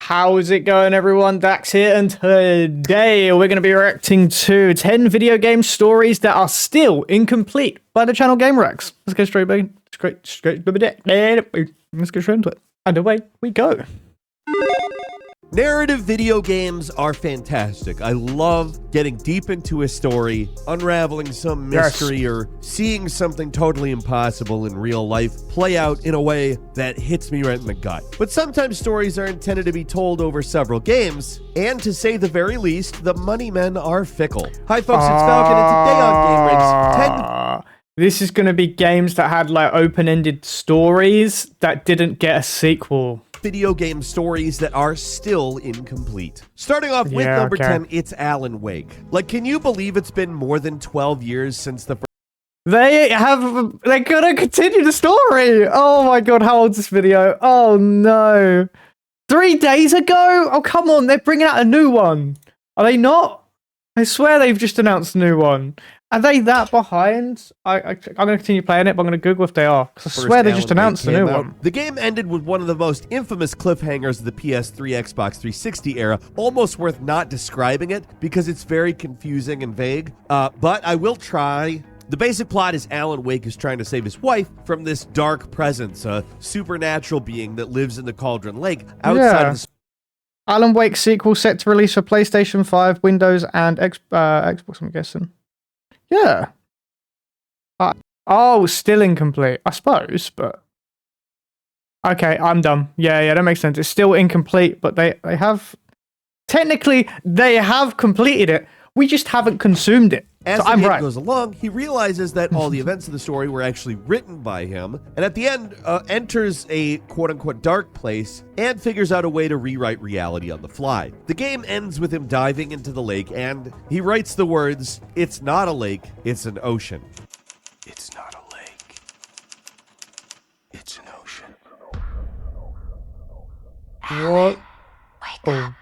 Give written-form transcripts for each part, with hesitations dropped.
How's it going, everyone? Dax here, and today we're going to be reacting to 10 video game stories that are still incomplete by the channel Game Rex. Let's go straight into it. And away we go. Narrative video games are fantastic. I love getting deep into a story, unraveling some mystery, or seeing something totally impossible in real life play out in a way that hits me right in the gut. But sometimes stories are intended to be told over several games, and to say the very least, the money men are fickle. Hi folks, it's Falcon, and today on Game Rigs, 10... This is going to be games that had like open-ended stories that didn't get a sequel. Video game stories that are still incomplete. Starting off with number 10, it's Alan Wake. Like, can you believe it's been more than 12 years since the first... They're gonna continue the story. Oh my god, how old's this video? Oh no. 3 days ago? Oh, come on, they're bringing out a new one. Are they not? I swear they've just announced a new one. Are they that behind? I'm going to continue playing it, but I'm going to Google if they are. Because I swear they just announced a new one. The game ended with one of the most infamous cliffhangers of the PS3, Xbox 360 era. Almost worth not describing it, because it's very confusing and vague. But I will try. The basic plot is Alan Wake is trying to save his wife from this dark presence, a supernatural being that lives in the Cauldron Lake outside of the... Alan Wake sequel set to release for PlayStation 5, Windows, and Xbox, I'm guessing. Yeah. Oh, still incomplete, I suppose, but... Okay, I'm done. Yeah, that makes sense. It's still incomplete, but they have... Technically, they have completed it. We just haven't consumed it. As the game goes along, he realizes that all the events of the story were actually written by him, and at the end, enters a quote-unquote dark place and figures out a way to rewrite reality on the fly. The game ends with him diving into the lake, and he writes the words, "It's not a lake, it's an ocean." It's not a lake. It's an ocean. What? Oh.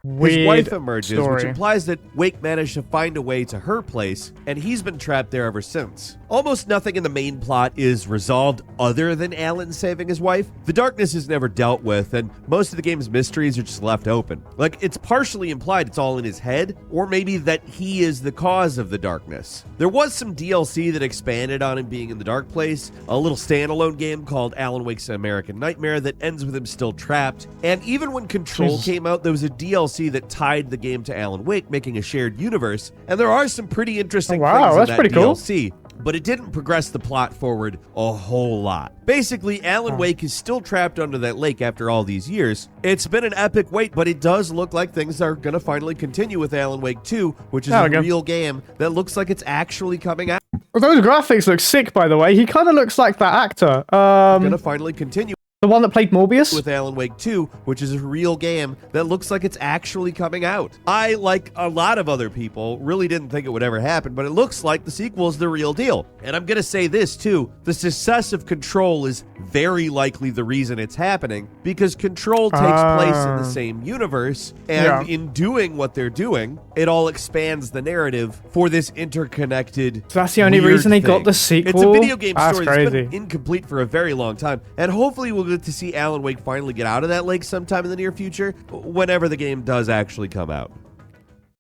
His wife emerges, which implies that Wake managed to find a way to her place, and he's been trapped there ever since. Almost nothing in the main plot is resolved other than Alan saving his wife. The darkness is never dealt with, and most of the game's mysteries are just left open. Like, it's partially implied it's all in his head, or maybe that he is the cause of the darkness. There was some DLC that expanded on him being in the dark place, a little standalone game called Alan Wake's American Nightmare that ends with him still trapped, and even when Control came out, there was a DLC that tied the game to Alan Wake, making a shared universe, and there are some pretty interesting things in that DLC. But it didn't progress the plot forward a whole lot. Basically, Alan Wake is still trapped under that lake after all these years. It's been an epic wait, but it does look like things are going to finally continue with Alan Wake 2, which is a real game that looks like it's actually coming out. Those graphics look sick, by the way. He kind of looks like that actor. Going to finally continue. The one that played Morbius? With Alan Wake 2, which is a real game that looks like it's actually coming out. I, like a lot of other people, really didn't think it would ever happen, but it looks like the sequel is the real deal. And I'm gonna say this too, the success of Control is very likely the reason it's happening, because Control takes place in the same universe, and in doing what they're doing, it all expands the narrative for this interconnected, so that's the only reason they got the sequel? It's a video game story that's been incomplete for a very long time, and hopefully we'll get to see Alan Wake finally get out of that lake sometime in the near future, whenever the game does actually come out.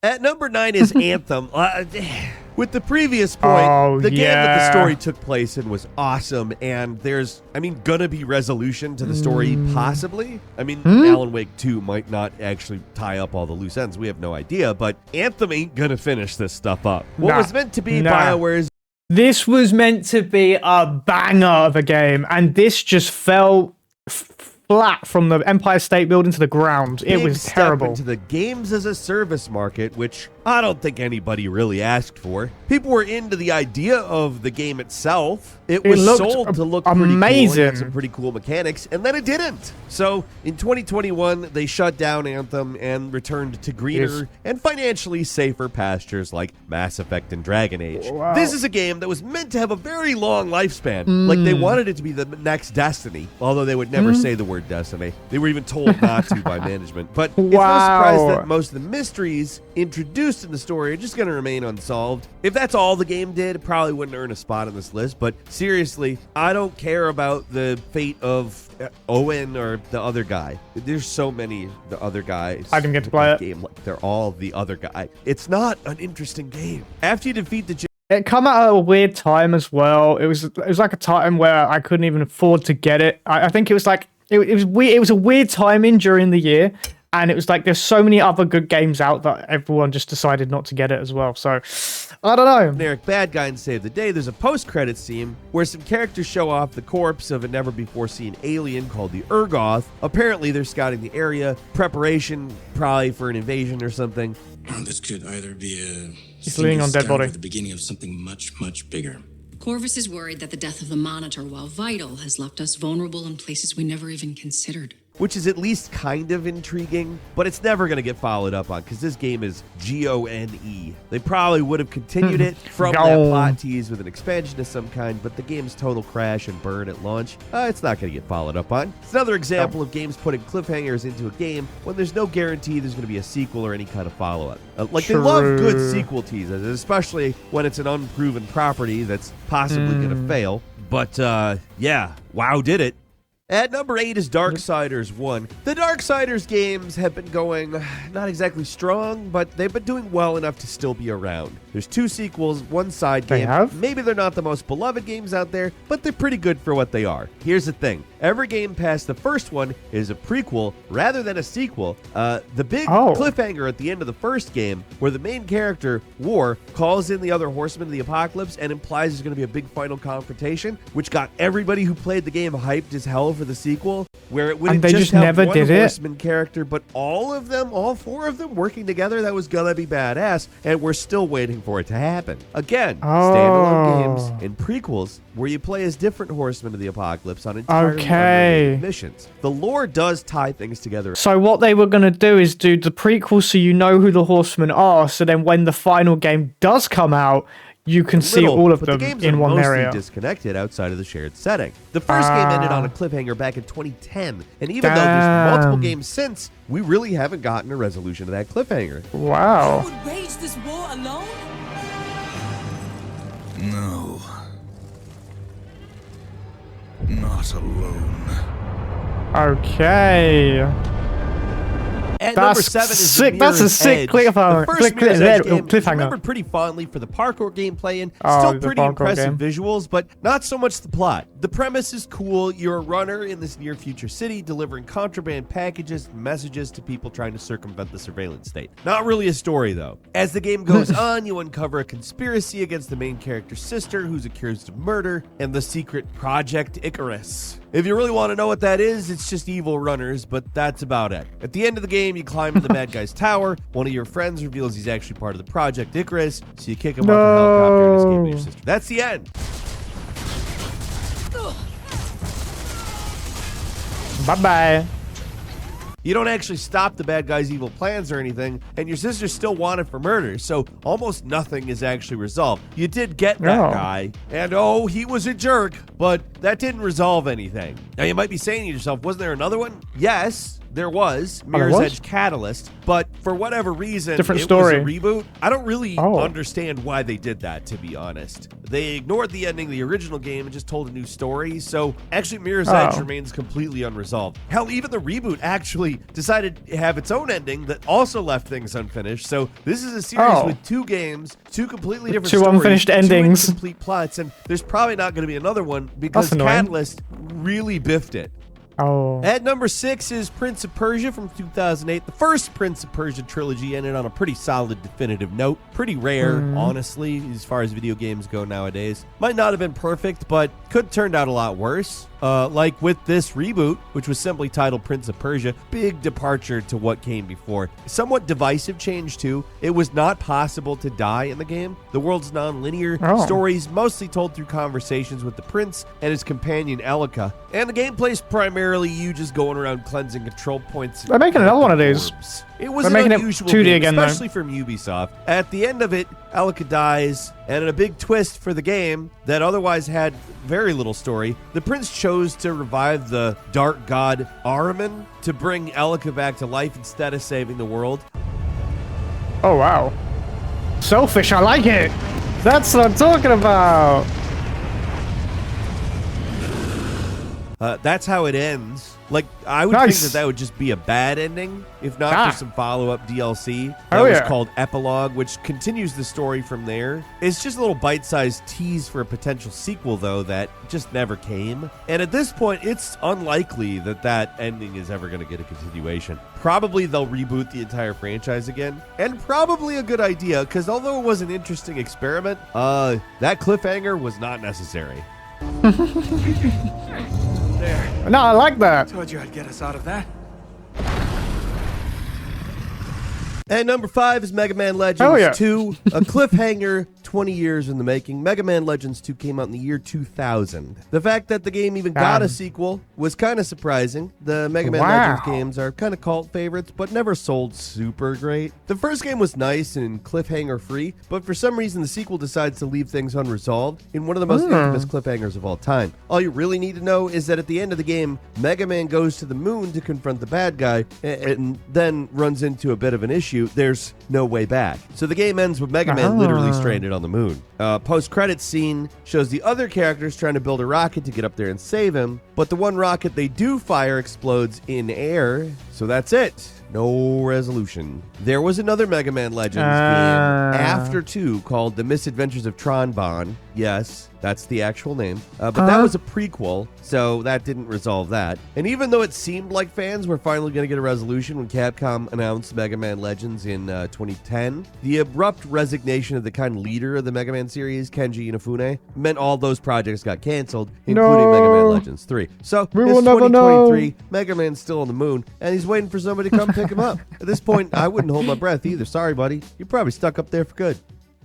At number 9 is Anthem. With the previous point, the game that the story took place in was awesome, and there's, gonna be resolution to the story, possibly. Alan Wake 2 might not actually tie up all the loose ends. We have no idea, but Anthem ain't gonna finish this stuff up. What was meant to be BioWare's... This was meant to be a banger of a game, and this just fell flat from the Empire State Building to the ground. It was terrible. Into the games as a service market, which I don't think anybody really asked for. People were into the idea of the game itself. It was sold to look pretty cool and some pretty cool mechanics, and then it didn't. So in 2021, they shut down Anthem and returned to greener and financially safer pastures like Mass Effect and Dragon Age. This is a game that was meant to have a very long lifespan. Like, they wanted it to be the next Destiny, although they would never say the word Destiny. They were even told not to by management. But it's no surprise that most of the mysteries introduced introduced in the story are just going to remain unsolved. If that's all the game did, it probably wouldn't earn a spot on this list, but seriously, I don't care about the fate of Owen or the other guy. There's so many the other guys. I didn't get to play it. Game, like, they're all the other guy. It's not an interesting game. After you defeat the it come out at a weird time as well. It was like a time where I couldn't even afford to get it. I think it was like it was weird. It was a weird timing during the year. And it was like, there's so many other good games out that everyone just decided not to get it as well. So, I don't know. Generic bad guy and save the day. There's a post-credits scene where some characters show off the corpse of a never-before-seen alien called the Urgoth. Apparently, they're scouting the area. Preparation, probably for an invasion or something. This could either be a He's leaning on dead body. or the beginning of something much, much bigger. Corvus is worried that the death of the Monitor, while vital, has left us vulnerable in places we never even considered. Which is at least kind of intriguing, but it's never going to get followed up on because this game is Gone. They probably would have continued it from that plot tease with an expansion of some kind, but the game's total crash and burn at launch, it's not going to get followed up on. It's another example of games putting cliffhangers into a game when there's no guarantee there's going to be a sequel or any kind of follow-up. They love good sequel teases, especially when it's an unproven property that's possibly going to fail. But yeah, WoW did it. At number 8 is Darksiders 1. The Darksiders games have been going not exactly strong, but they've been doing well enough to still be around. There's 2 sequels, 1 side game. Maybe they're not the most beloved games out there, but they're pretty good for what they are. Here's the thing. Every game past the first one is a prequel rather than a sequel. The big cliffhanger at the end of the first game, where the main character, War, calls in the other horsemen of the apocalypse and implies there's going to be a big final confrontation, which got everybody who played the game hyped as hell for the sequel, where it wouldn't just have one horseman character, but all 4 of them working together. That was gonna be badass, and we're still waiting for it to happen. Again, standalone games and prequels where you play as different horsemen of the apocalypse on entirely unrelated missions. The lore does tie things together. So what they were gonna do is do the prequel so you know who the horsemen are, so then when the final game does come out, you can see all of them in one area. Disconnected outside of the shared setting. The first game ended on a cliffhanger back in 2010, and even though there's multiple games since, we really haven't gotten a resolution to that cliffhanger. Wow. You would wage this war alone? No. Not alone. Okay. At number 7 is sick. That's a sick cliffhanger. The first Mirror's Edge game is remembered pretty fondly for the parkour gameplay and still pretty impressive visuals, but not so much the plot. The premise is cool. You're a runner in this near-future city delivering contraband packages and messages to people trying to circumvent the surveillance state. Not really a story, though. As the game goes on, you uncover a conspiracy against the main character's sister, who's accused of murder, and the secret Project Icarus. If you really want to know what that is, it's just evil runners, but that's about it. At the end of the game, you climb to the bad guy's tower. One of your friends reveals he's actually part of the Project Icarus, so you kick him off the helicopter and escape with your sister. That's the end. Bye-bye. You don't actually stop the bad guy's evil plans or anything, and your sister's still wanted for murder, so almost nothing is actually resolved. You did get that guy, and he was a jerk, but that didn't resolve anything. Now you might be saying to yourself, wasn't there another one? Yes, there was. Mirror's Edge Catalyst, but for whatever reason, it was a reboot. I don't really understand why they did that, to be honest. They ignored the ending of the original game and just told a new story, so actually Mirror's Edge remains completely unresolved. Hell, even the reboot actually decided to have its own ending that also left things unfinished, so this is a series with 2 games, 2 completely different stories, unfinished endings, 2 incomplete plots, and there's probably not going to be another one because Catalyst really biffed it. At number 6 is Prince of Persia from 2008. The first Prince of Persia trilogy ended on a pretty solid, definitive note. Pretty rare, honestly, as far as video games go nowadays. Might not have been perfect, but could have turned out a lot worse. Like with this reboot, which was simply titled Prince of Persia, big departure to what came before. Somewhat divisive change too. It was not possible to die in the game. The world's non-linear, stories mostly told through conversations with the prince and his companion Elika. And the gameplay's primarily you just going around cleansing control points. They're making another one of these. It was an unusual game, especially from Ubisoft. At the end of it, Elika dies, and in a big twist for the game that otherwise had very little story, the prince chose to revive the dark god Ahriman to bring Elika back to life instead of saving the world. Oh, wow. selfish. I like it. That's what I'm talking about. That's how it ends. Like, I would think that would just be a bad ending, if not for some follow-up DLC. That was called Epilogue, which continues the story from there. It's just a little bite-sized tease for a potential sequel, though, that just never came. And at this point, it's unlikely that that ending is ever going to get a continuation. Probably they'll reboot the entire franchise again. And probably a good idea, because although it was an interesting experiment, that cliffhanger was not necessary. There. No, I like that. Told you I'd get us out of that. And number 5 is Mega Man Legends 2, a cliffhanger 20 years in the making. Mega Man Legends 2 came out in the year 2000. The fact that the game even got a sequel was kind of surprising. The Mega Man Legends games are kind of cult favorites, but never sold super great. The first game was nice and cliffhanger-free, but for some reason the sequel decides to leave things unresolved in one of the most infamous cliffhangers of all time. All you really need to know is that at the end of the game, Mega Man goes to the moon to confront the bad guy and then runs into a bit of an issue. There's no way back. So the game ends with Mega Man literally stranded on the moon. Post-credits scene shows the other characters trying to build a rocket to get up there and save him, but the one rocket they do fire explodes in air, so that's it. No resolution. There was another Mega Man Legends game after 2 called The Misadventures of Tron Bonne. Yes, that's the actual name. But that was a prequel, so that didn't resolve that. And even though it seemed like fans were finally going to get a resolution when Capcom announced Mega Man Legends in 2010, the abrupt resignation of the kind of leader of the Mega Man series, Kenji Inafune, meant all those projects got canceled, including Mega Man Legends 3. So it's 2023, Mega Man's still on the moon, and he's waiting for somebody to come pick him up. At this point, I wouldn't hold my breath either. Sorry, buddy. You're probably stuck up there for good.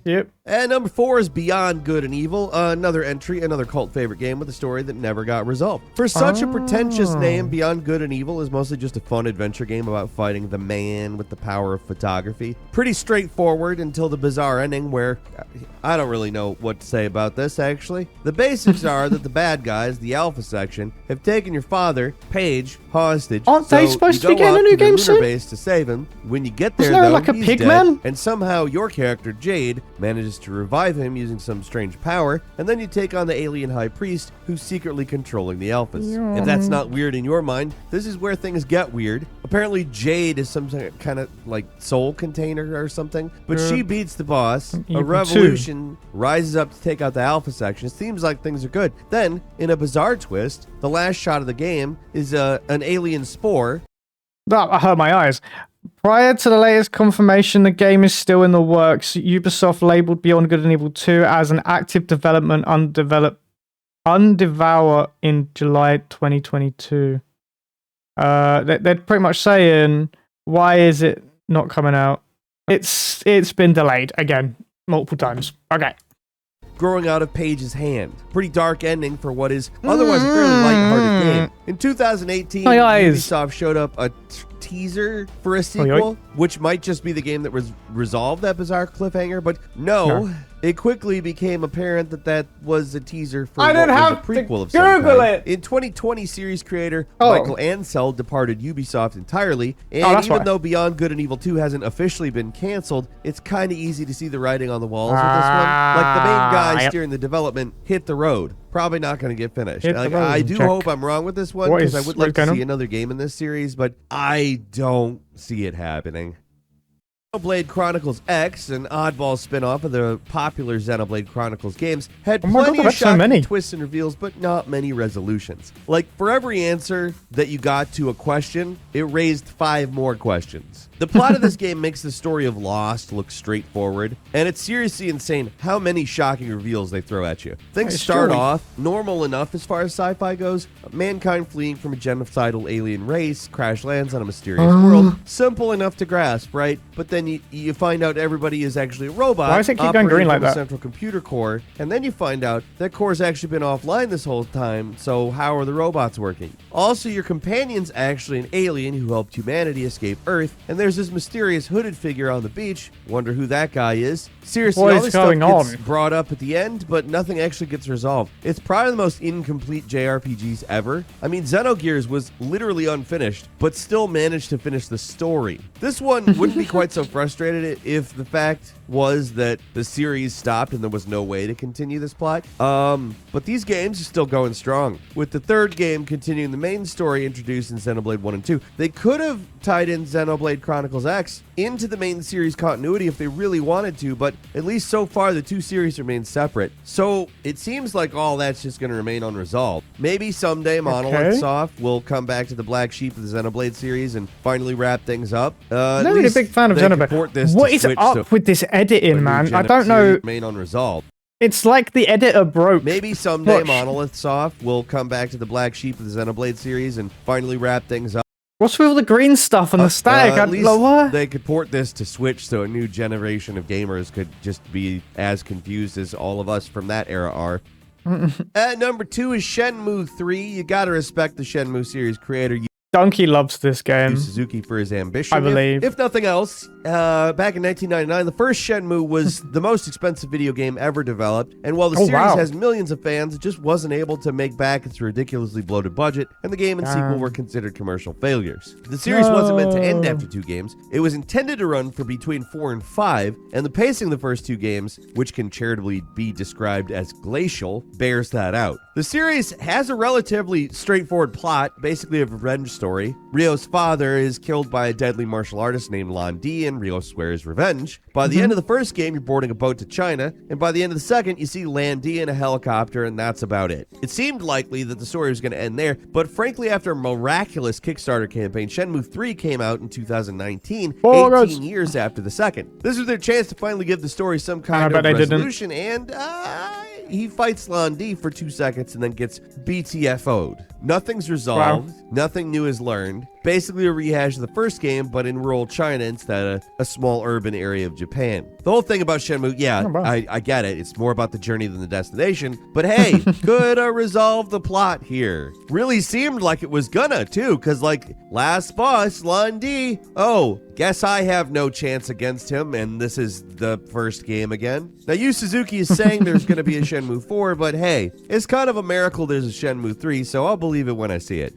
Yep. And number 4 is Beyond Good and Evil, another entry, another cult favorite game with a story that never got resolved. For such a pretentious name, Beyond Good and Evil is mostly just a fun adventure game about fighting the man with the power of photography. Pretty straightforward until the bizarre ending where, I don't really know what to say about this actually. The basics are that the bad guys, the Alpha section, have taken your father, Paige, hostage. Aren't they supposed to be getting a new game soon? Base to save him. When you get there, Isn't there though, like a he's pig dead, man? and somehow your character, Jade, manages to revive him using some strange power, and then you take on the alien high priest who's secretly controlling the Alphas. If that's not weird in your mind, this is where things get weird. Apparently Jade is some kind of like soul container or something, but she beats the boss. A revolution rises up to take out the Alpha section. It seems like things are good. Then, in a bizarre twist, the last shot of the game is an alien spore. Oh, I hurt my eyes. Prior to the latest confirmation, the game is still in the works. Ubisoft labeled Beyond Good and Evil 2 as an active development undevour in July 2022. They're pretty much saying, why is it not coming out? It's been delayed again, multiple times. Okay. Growing out of Paige's hand. Pretty dark ending for what is otherwise a fairly lighthearted game. In 2018, Ubisoft showed up a teaser for a sequel, which might just be the game that was resolved that bizarre cliffhanger, but no. It quickly became apparent that that was a teaser for what was a prequel of some kind. In 2020, series creator Michael Ansel departed Ubisoft entirely, and even though Beyond Good and Evil 2 hasn't officially been canceled, it's kind of easy to see the writing on the walls with this one. Like, the main guy steering the development hit the road. Probably not going to get finished. Like, I do hope I'm wrong with this one, because I would like to see another game in this series, but I don't see it happening. Xenoblade Chronicles X, an oddball spin-off of the popular Xenoblade Chronicles games, had plenty of shocking twists and reveals, but not many resolutions. Like, for every answer that you got to a question, it raised 5 more questions. The plot of this game makes the story of Lost look straightforward, and it's seriously insane how many shocking reveals they throw at you. Things start off normal enough as far as sci-fi goes. Mankind fleeing from a genocidal alien race crash lands on a mysterious world. Simple enough to grasp, right? But then you find out everybody is actually a robot. Why does it keep going green like that? Central computer core, and then you find out that core's actually been offline this whole time, so how are the robots working? Also, your companion's actually an alien who helped humanity escape Earth, and there's this mysterious hooded figure on the beach. Wonder who that guy is. Seriously, all this stuff gets brought up at the end, but nothing actually gets resolved. It's probably the most incomplete JRPGs ever. I mean, Xenogears was literally unfinished, but still managed to finish the story. This one wouldn't be quite so frustrated if the fact was that the series stopped and there was no way to continue this plot. But these games are still going strong. With the third game continuing the main story introduced in Xenoblade 1 and 2, they could have tied in Xenoblade Chronicles X into the main series continuity if they really wanted to, but at least so far the two series remain separate. So it seems like all that's just going to remain unresolved. Maybe someday Monolith Soft will come back to the black sheep of the Xenoblade series and finally wrap things up. I'm not really a big fan of Xenoblade. What is up with this editing, man? I don't know. Remain unresolved. It's like the editor broke. Maybe someday Monolith Soft will come back to the black sheep of the Xenoblade series and finally wrap things up. What's with all the green stuff and the static? At least they could port this to Switch so a new generation of gamers could just be as confused as all of us from that era are. At number 2 is Shenmue 3. You gotta respect the Shenmue series creator. Donkey loves this game. Suzuki for his ambition. I believe. If nothing else, back in 1999, the first Shenmue was the most expensive video game ever developed, and while the series has millions of fans, it just wasn't able to make back its ridiculously bloated budget, and the game and sequel were considered commercial failures. The series wasn't meant to end after 2 games. It was intended to run for between 4 and 5, and the pacing of the first 2 games, which can charitably be described as glacial, bears that out. The series has a relatively straightforward plot, basically a revenge story. Ryo's father is killed by a deadly martial artist named Lan Di, and Ryo swears revenge. By the end of the first game, you're boarding a boat to China, and by the end of the second, you see Lan Di in a helicopter, and that's about it. It seemed likely that the story was going to end there, but frankly, after a miraculous Kickstarter campaign, Shenmue 3 came out in 2019, 18 years after the second. This was their chance to finally give the story some kind of resolution, and he fights Lan Di for 2 seconds and then gets BTFO'd. Nothing's resolved. Nothing new is learned. Basically a rehash of the first game, but in rural China instead of a small urban area of Japan. The whole thing about Shenmue, I get it. It's more about the journey than the destination. But hey, could resolve the plot here. Really seemed like it was gonna, too, because, like, last boss, Lan Di, guess I have no chance against him, and this is the first game again. Now, Yu Suzuki is saying there's going to be a Shenmue 4, but hey, it's kind of a miracle there's a Shenmue 3, so I'll believe it when I see it.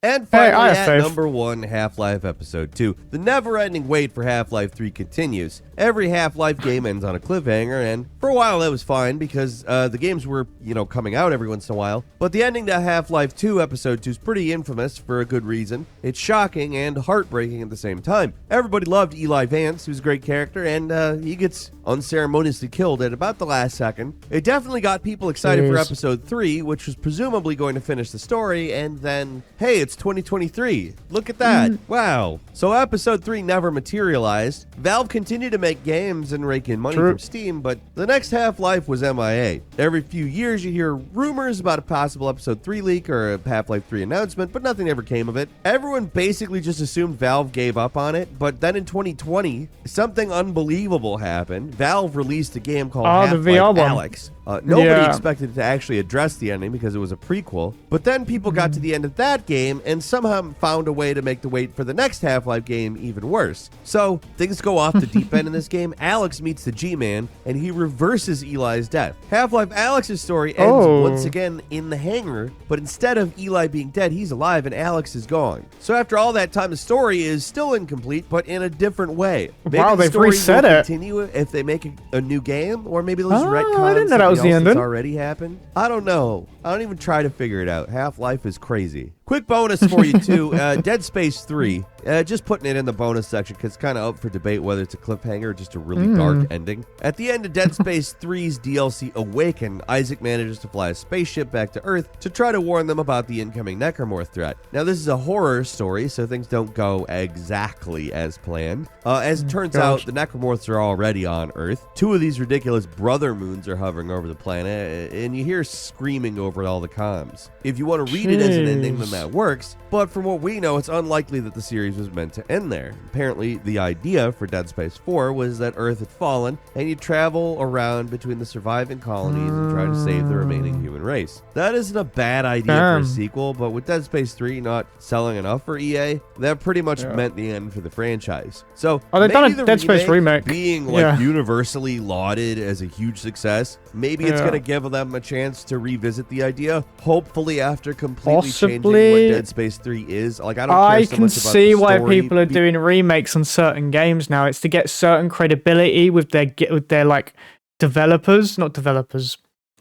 And finally, at number 1, Half-Life Episode 2. The never-ending wait for Half-Life 3 continues. Every Half-Life game ends on a cliffhanger, and for a while that was fine because the games were, coming out every once in a while. But the ending to Half-Life 2 Episode 2 is pretty infamous for a good reason. It's shocking and heartbreaking at the same time. Everybody loved Eli Vance, who's a great character, and he gets unceremoniously killed at about the last second. It definitely got people excited for Episode 3, which was presumably going to finish the story, and then, hey, it's 2023. Look at that. Wow. So Episode 3 never materialized. Valve continued to make games and rake in money from Steam, but the next Half-Life was MIA. Every few years you hear rumors about a possible Episode 3 leak or a Half-Life 3 announcement, but nothing ever came of it. Everyone basically just assumed Valve gave up on it, but then in 2020, something unbelievable happened. Valve released a game called Half-Life Alyx. Nobody expected it to actually address the ending because it was a prequel, but then people got to the end of that game and somehow found a way to make the wait for the next Half-Life game even worse. So things go off the deep end in this game. Alex meets the G-Man and he reverses Eli's death. Half-Life Alyx's story ends once again in the hangar, but instead of Eli being dead, he's alive and Alex is gone. So after all that time, the story is still incomplete, but in a different way. Maybe the story will continue if they make a new game, or maybe they'll just retcon something else that's already happened. I don't know. I don't even try to figure it out. Half-Life is crazy. Quick bonus for you, too. Dead Space 3. Just putting it in the bonus section because it's kind of up for debate whether it's a cliffhanger or just a really dark ending. At the end of Dead Space 3's DLC Awaken, Isaac manages to fly a spaceship back to Earth to try to warn them about the incoming Necromorph threat. Now, this is a horror story, so things don't go exactly as planned. As it turns out, the Necromorphs are already on Earth. 2 of these ridiculous brother moons are hovering over the planet, and you hear screaming over all the comms. If you want to read it as an ending, then that works, but from what we know, it's unlikely that the series was meant to end there. Apparently, the idea for Dead Space 4 was that Earth had fallen, and you travel around between the surviving colonies and try to save the remaining human race. That isn't a bad idea for a sequel, but with Dead Space 3 not selling enough for EA, that pretty much meant the end for the franchise. So, they've done a Dead Space remake being universally lauded as a huge success, maybe it's going to give them a chance to revisit the idea, hopefully after completely changing See, what Dead Space 3 is. Like, I don't I care so can much about see the why story. people are doing remakes on certain games now. It's to get certain credibility with their like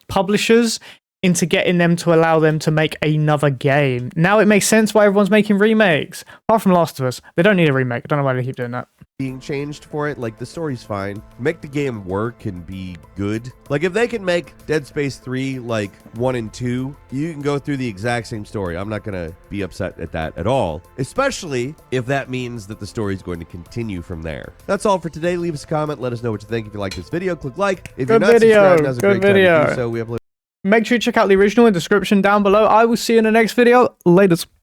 publishers, into getting them to allow them to make another game. Now it makes sense why everyone's making remakes. Apart from Last of Us, they don't need a remake. I don't know why they keep doing that. Being changed for it, like, the story's fine. Make the game work and be good. Like, if they can make Dead Space 3 like 1 and 2, you can go through the exact same story. I'm not gonna be upset at that at all, especially if that means that the story is going to continue from there. That's all for today. Leave us a comment, let us know what you think. If you like this video, click like. If you're not subscribed, now's a great time to do so. We upload. Make sure you check out the original in the description down below. I will see you in the next video. Laters.